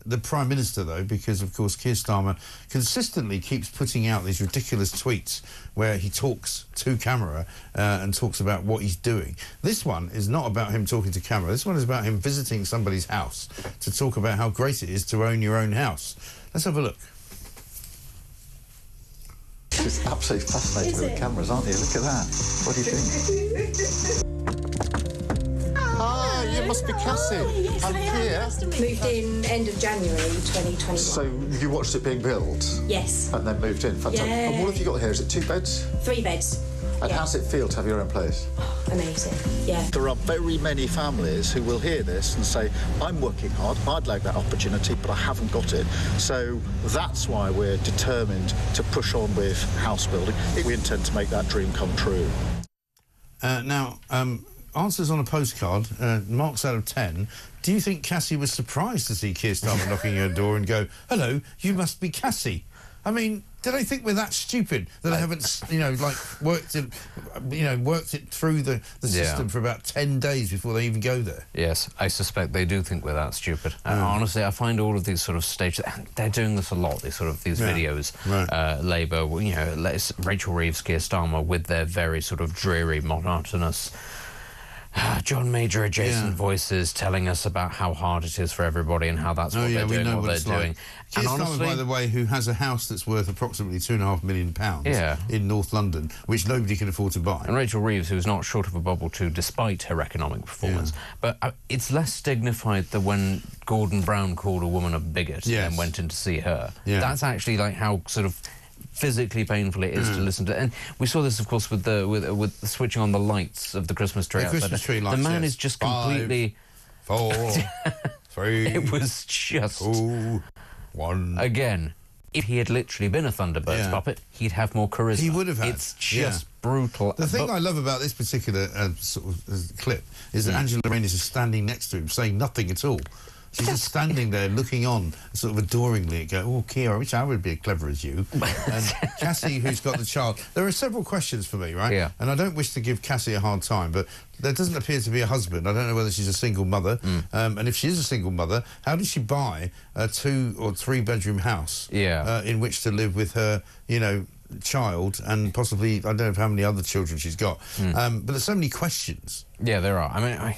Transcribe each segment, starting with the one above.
the Prime Minister, though, because, of course, Keir Starmer consistently keeps putting out these ridiculous tweets where he talks to camera and talks about what he's doing. This one is not about him talking to camera. This one is about him visiting somebody's house to talk about how great it is to own your own house. Let's have a look. She's absolutely fascinated with the cameras, aren't you? Look at that. What do you think? Ah, you must be Cassie. I'm here. Moved in end of January 2021. So you watched it being built? Yes. And then moved in? Fantastic. Yeah. And what have you got here? Is it 2 beds? 3 beds. And yeah. how's it feel to have your own place? Oh, amazing, yeah. There are very many families who will hear this and say, I'm working hard, I'd like that opportunity, but I haven't got it. So that's why we're determined to push on with house building. We intend to make that dream come true. Now, answers on a postcard, marks out of 10. Do you think Cassie was surprised to see Keir Starmer knocking her door and go, hello, you must be Cassie? I mean, do they think we're that stupid that I haven't, you know, like worked it through the system for about 10 days before they even go there? Yes, I suspect they do think we're that stupid. And honestly, I find all of these sort of stages, they're doing this a lot, these videos. Right. Labour, you know, Rachel Reeves, Keir Starmer, with their very sort of dreary, monotonous John Major adjacent voices telling us about how hard it is for everybody and how that's what they're doing, what they're doing. Keir Starmer, by the way, who has a house that's worth approximately £2.5 million in North London, which nobody can afford to buy. And Rachel Reeves, who's not short of a bubble too, despite her economic performance. But it's less dignified than when Gordon Brown called a woman a bigot and went in to see her. That's actually like how sort of physically painful it is to listen to. And we saw this, of course, with the switching on the lights of the Christmas tree outside. Christmas tree lights, the man is just completely... 5, 4, 3... It was just... 2, 1... Again, if he had literally been a Thunderbirds puppet, he'd have more charisma. He would have had. It's just brutal. The thing I love about this particular clip is that Angela Rayner is standing next to him, saying nothing at all. She's just standing there looking on, sort of adoringly, and go, oh, Keir, I wish I would be as clever as you. And Cassie, who's got the child. There are several questions for me, right? Yeah. And I don't wish to give Cassie a hard time, but there doesn't appear to be a husband. I don't know whether she's a single mother. And if she is a single mother, how did she buy a 2- or 3-bedroom house in which to live with her, you know, child and possibly, I don't know how many other children she's got. But there's so many questions. Yeah, there are. I mean,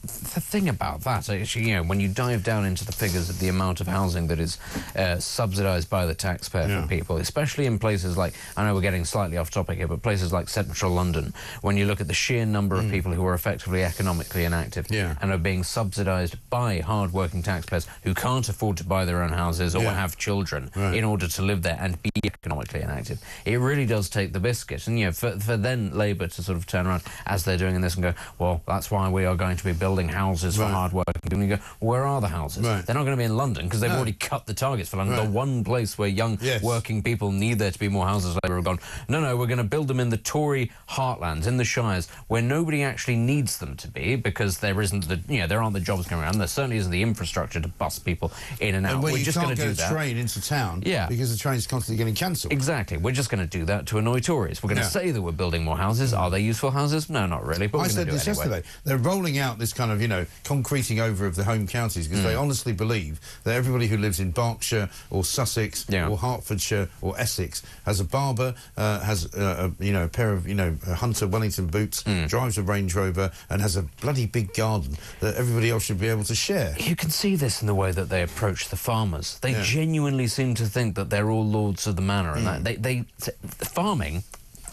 the thing about that, actually, you know, when you dive down into the figures of the amount of housing that is subsidised by the taxpayer for people, especially in places like, I know we're getting slightly off topic here, but places like central London, when you look at the sheer number of people who are effectively economically inactive and are being subsidised by hard-working taxpayers who can't afford to buy their own houses or have children in order to live there and be economically inactive, it really does take the biscuit. And, you know, for then Labour to sort of turn around, as they're doing in this, and go, well, that's why we are going to be building houses for hard-working people. And you go, where are the houses? They're not going to be in London because they've already cut the targets for London. The one place where young working people need there to be more houses, Labour have gone, no, we're going to build them in the Tory heartlands, in the shires, where nobody actually needs them to be because there isn't the, you know, there aren't the jobs coming around. There certainly isn't the infrastructure to bus people in and out. And we're just going to do that. You can't get a train into town because the train's constantly getting cancelled. Exactly. We're just going to do that to annoy Tories. We're going to say that we're building more houses. Are they useful houses? No, not really. But I said this yesterday. They're rolling out this kind of, you know, concreting over of the home counties because they honestly believe that everybody who lives in Berkshire or Sussex or Hertfordshire or Essex has a barber, has you know, a pair of, you know, Hunter Wellington boots, drives a Range Rover and has a bloody big garden that everybody else should be able to share. You can see this in the way that they approach the farmers. They genuinely seem to think that they're all lords of the manor and that farming,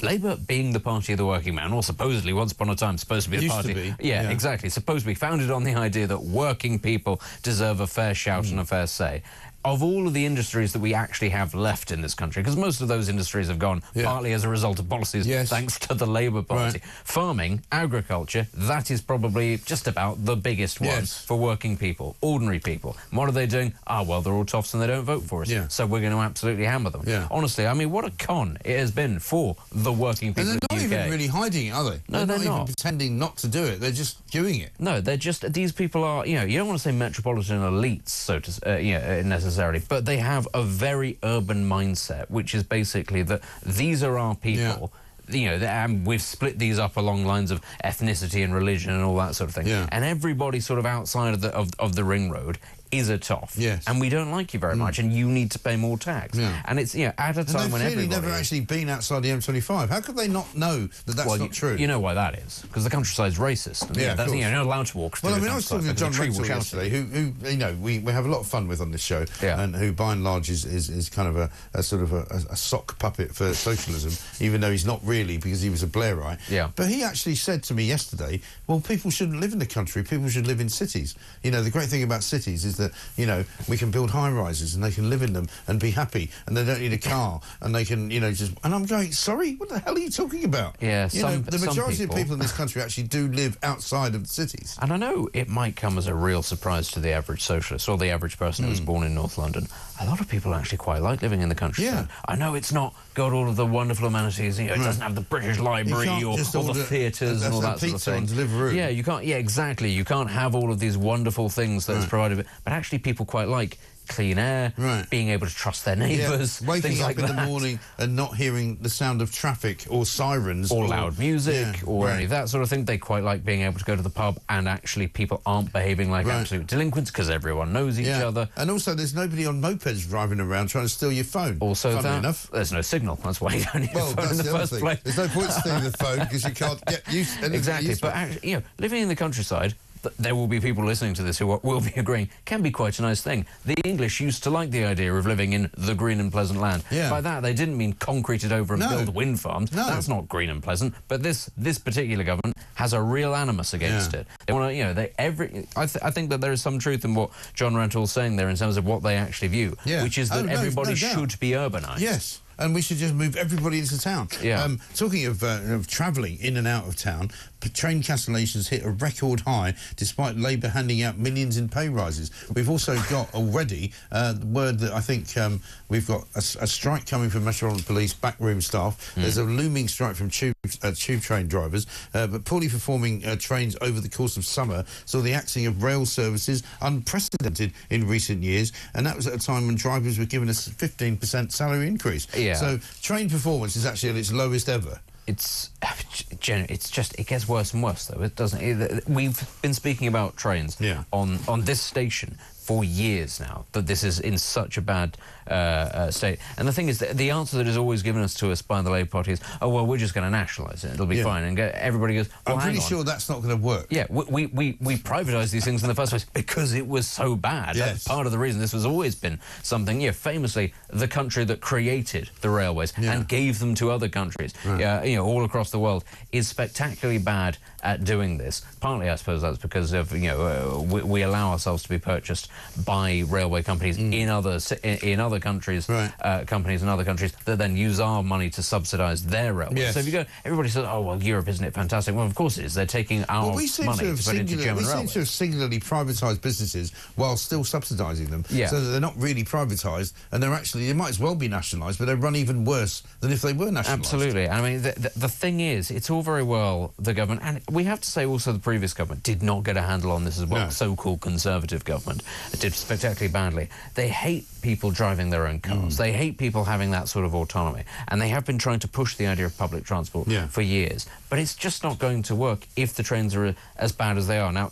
Labour being the party of the working man, or supposedly once upon a time supposed to be the party... Yeah, exactly. Supposed to be founded on the idea that working people deserve a fair shout and a fair say. Of all of the industries that we actually have left in this country, because most of those industries have gone partly as a result of policies thanks to the Labour Party. Farming, agriculture, that is probably just about the biggest one for working people, ordinary people. And what are they doing? Ah, well, they're all toffs and they don't vote for us, so we're going to absolutely hammer them. Honestly, I mean, what a con it has been for the working people in the UK. And they're not even really hiding it, are they? No, they're not even pretending not to do it. They're just doing it. No, they're just... These people are, you know, you don't want to say metropolitan elites, so to... necessarily, but they have a very urban mindset, which is basically that these are our people, you know, and we've split these up along lines of ethnicity and religion and all that sort of thing. And everybody sort of outside of the ring road is a toff, yes, and we don't like you very much, and you need to pay more tax. Yeah. And it's, at a time when everybody... they've never actually been outside the M25. How could they not know that that's not true? You know why that is? Because the countryside's racist. And yeah, that's, you're not allowed to walk through Well, I mean, I was talking to John Rachel yesterday, who we have a lot of fun with on this show, and who, by and large, is kind of a sort of a sock puppet for socialism, even though he's not really, because he was a Blairite. Yeah. But he actually said to me yesterday, well, people shouldn't live in the country, people should live in cities. The great thing about cities is that, we can build high-rises and they can live in them and be happy, and they don't need a car, and they can, just... And I'm going, sorry, what the hell are you talking about? Yeah, the majority of people in this country actually do live outside of the cities. And I know it might come as a real surprise to the average socialist or the average person who was born in North London. A lot of people actually quite like living in the countryside. Yeah. I know it's not got all of the wonderful amenities, it doesn't have the British Library or the theatres and all that sort of thing. Deliveroo. Yeah, you can't, exactly. You can't have all of these wonderful things that's provided, but actually people quite like clean air, being able to trust their neighbours, waking things up like in that. the morning and not hearing the sound of traffic or sirens or loud music or any of that sort of thing. They quite like being able to go to the pub and actually people aren't behaving like absolute delinquents because everyone knows each other. And also there's nobody on mopeds driving around trying to steal your phone. Also there's no signal. That's why you don't need a phone in the first place. There's no point stealing the phone because you can't get used to anything. Exactly. But actually, living in the countryside, there will be people listening to this who will be agreeing, can be quite a nice thing. The English used to like the idea of living in the green and pleasant land. Yeah. By that, they didn't mean concrete it over and build wind farms. No. That's not green and pleasant. But this particular government has a real animus against it. They want to, I think that there is some truth in what John Rentall's saying there in terms of what they actually view, which is that everybody should be urbanised. Yes. And we should just move everybody into town. Yeah. Talking of travelling in and out of town, train cancellations hit a record high despite Labour handing out millions in pay rises. We've also got already word that I think we've got a strike coming from Metropolitan Police backroom staff. There's a looming strike from tube train drivers, but poorly performing trains over the course of summer saw the axing of rail services unprecedented in recent years, and that was at a time when drivers were given a 15% salary increase. Yeah. So train performance is actually at its lowest ever. It gets worse and worse, though. It doesn't. We've been speaking about trains on this station for years now, that this is in such a bad state. And the thing is, that the answer that is always given to us by the Labour Party is, oh, well, we're just going to nationalise it. It'll be fine. And everybody goes, well, I'm pretty sure that's not going to work. Yeah, we privatised these things in the first place because it was so bad. Yes. That's part of the reason. This has always been something, famously, the country that created the railways and gave them to other countries, all across the world, is spectacularly bad at doing this. Partly, I suppose, that's because of, we allow ourselves to be purchased by railway companies in other countries, companies in other countries that then use our money to subsidise their railways. Yes. So if you go, everybody says, oh, well, Europe, isn't it fantastic? Well, of course it is. They're taking our money to put into German railways. We seem to have singularly privatised businesses while still subsidising them, so that they're not really privatised, and they might as well be nationalised, but they run even worse than if they were nationalised. Absolutely. I mean, the thing is, it's all very well the government, and we have to say also the previous government did not get a handle on this as well. So-called Conservative government did spectacularly badly. They hate people driving their own cars. They hate people having that sort of autonomy, and they have been trying to push the idea of public transport for years. But it's just not going to work if the trains are as bad as they are now.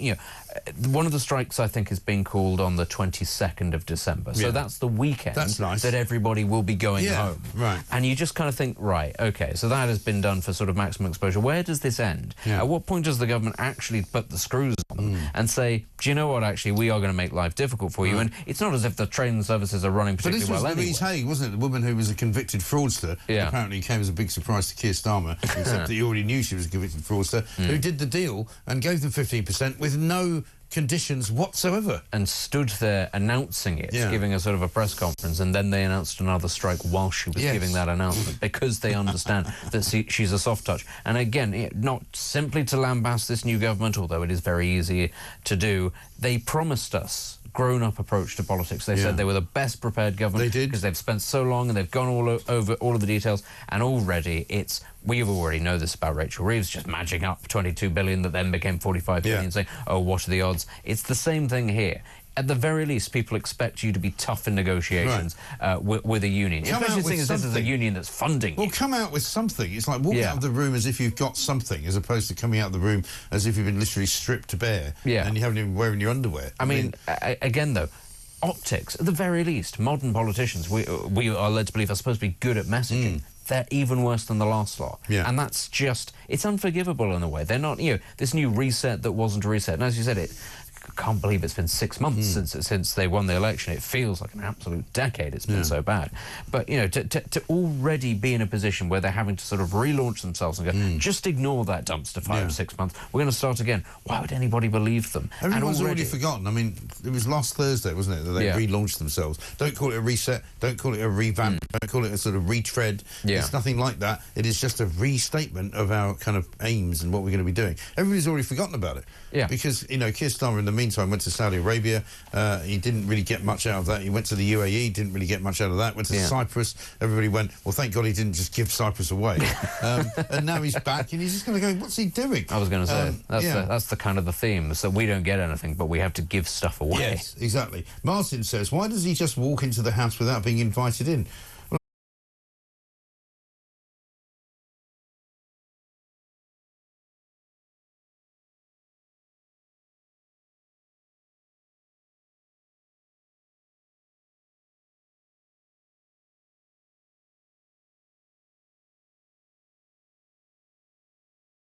One of the strikes, I think, is being called on the 22nd of December. So that's the weekend that everybody will be going home. Right. And you just kind of think, right, OK, so that has been done for sort of maximum exposure. Where does this end? At what point does the government actually put the screws on them and say, do you know what, actually, we are going to make life difficult for you? And it's not as if the train services are running particularly well anyway. But this was Louise Hay, wasn't it? The woman who was a convicted fraudster. Apparently came as a big surprise to Keir Starmer, except that he already knew she was a convicted fraudster, who did the deal and gave them 15% with no conditions whatsoever. And stood there announcing it, giving a sort of a press conference, and then they announced another strike while she was giving that announcement, because they understand that she's a soft touch. And again, not simply to lambast this new government, although it is very easy to do, they promised us grown-up approach to politics. They said they were the best prepared government. They did. Because they've spent so long and they've gone all over all of the details, and already we already know this about Rachel Reeves, just matching up 22 billion that then became 45 billion, saying, oh, what are the odds? It's the same thing here. At the very least, people expect you to be tough in negotiations with a union. Especially seeing as this is a union that's funding you. Well, come out with something. It's like walking out of the room as if you've got something, as opposed to coming out of the room as if you've been literally stripped bare and you haven't even wearing your underwear. I mean, again, though, optics, at the very least, modern politicians, we are led to believe, are supposed to be good at messaging. They're even worse than the last lot. Yeah. And that's just, it's unforgivable in a way. They're not, this new reset that wasn't a reset. And as you said, I can't believe it's been 6 months since they won the election. It feels like an absolute decade. It's been so bad. But, to already be in a position where they're having to sort of relaunch themselves and go, just ignore that dumpster fire of 6 months. We're going to start again. Why would anybody believe them? Everyone's already forgotten. I mean, it was last Thursday, wasn't it, that they relaunched themselves. Don't call it a reset. Don't call it a revamp. Don't call it a sort of retread. It's nothing like that. It is just a restatement of our kind of aims and what we're going to be doing. Everybody's already forgotten about it. Yeah. Because, Keir Starmer, in the meantime, went to Saudi Arabia. He didn't really get much out of that. He went to the UAE, didn't really get much out of that. Went to Cyprus. Everybody went, well, thank God he didn't just give Cyprus away. And now he's back, and he's just going to go, what's he doing? I was going to say, that's the kind of the theme. So we don't get anything, but we have to give stuff away. Yes, exactly. Martin says, why does he just walk into the house without being invited in?